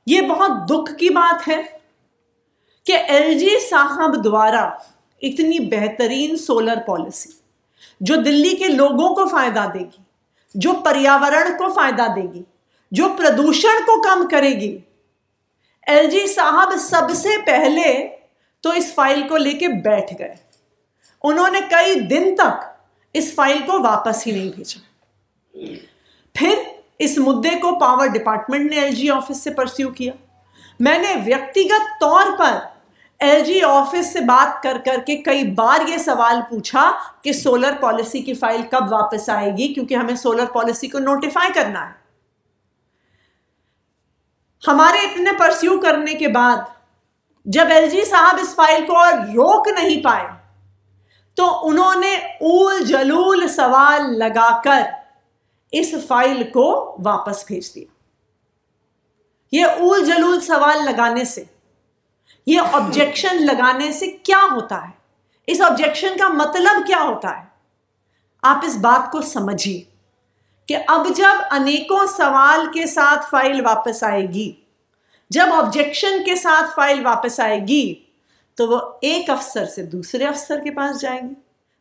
ये बहुत दुख की बात है कि एलजी साहब द्वारा इतनी बेहतरीन सोलर पॉलिसी जो दिल्ली के लोगों को फायदा देगी, जो पर्यावरण को फायदा देगी, जो प्रदूषण को कम करेगी, एलजी साहब सबसे पहले तो इस फाइल को लेके बैठ गए। उन्होंने कई दिन तक इस फाइल को वापस ही नहीं भेजा। फिर इस मुद्दे को पावर डिपार्टमेंट ने एलजी ऑफिस से परस्यू किया। मैंने व्यक्तिगत तौर पर एलजी ऑफिस से बात कर करके कई बार यह सवाल पूछा कि सोलर पॉलिसी की फाइल कब वापस आएगी, क्योंकि हमें सोलर पॉलिसी को नोटिफाई करना है। हमारे इतने परस्यू करने के बाद जब एलजी साहब इस फाइल को और रोक नहीं पाए तो उन्होंने ऊल जलूल सवाल लगाकर इस फाइल को वापस भेज दिया। यह ऊल जलूल सवाल लगाने से, यह ऑब्जेक्शन लगाने से क्या होता है, इस ऑब्जेक्शन का मतलब क्या होता है, आप इस बात को समझिए कि अब जब अनेकों सवाल के साथ फाइल वापस आएगी, जब ऑब्जेक्शन के साथ फाइल वापस आएगी, तो वो एक अफसर से दूसरे अफसर के पास जाएगी,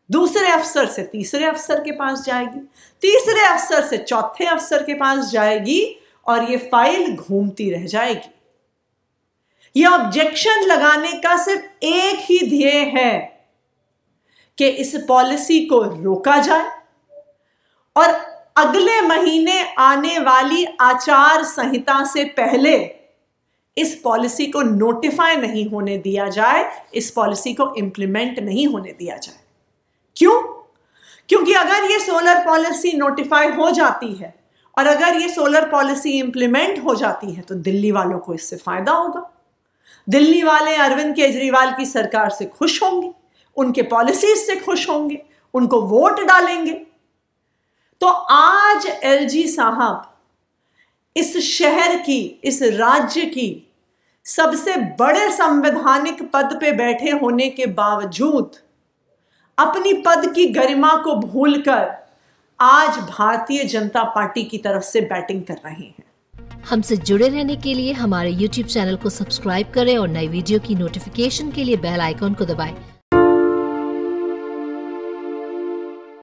दूसरे अफसर से तीसरे अफसर के पास जाएगी, तीसरे अफसर से चौथे अफसर के पास जाएगी और ये फाइल घूमती रह जाएगी। ये ऑब्जेक्शन लगाने का सिर्फ एक ही ध्येय है कि इस पॉलिसी को रोका जाए और अगले महीने आने वाली आचार संहिता से पहले इस पॉलिसी को नोटिफाई नहीं होने दिया जाए, इस पॉलिसी को इंप्लीमेंट नहीं होने दिया जाए। क्यों? क्योंकि अगर ये सोलर पॉलिसी नोटिफाई हो जाती है और अगर ये सोलर पॉलिसी इंप्लीमेंट हो जाती है तो दिल्ली वालों को इससे फायदा होगा। दिल्ली वाले अरविंद केजरीवाल की सरकार से खुश होंगे, उनके पॉलिसीज से खुश होंगे, उनको वोट डालेंगे। तो आज एलजी साहब इस शहर की, इस राज्य की सबसे बड़े संवैधानिक पद पे बैठे होने के बावजूद अपनी पद की गरिमा को भूलकर आज भारतीय जनता पार्टी की तरफ से बैटिंग कर रहे हैं। हमसे जुड़े रहने के लिए हमारे YouTube चैनल को सब्सक्राइब करें और नई वीडियो की नोटिफिकेशन के लिए बेल आइकॉन को दबाएं।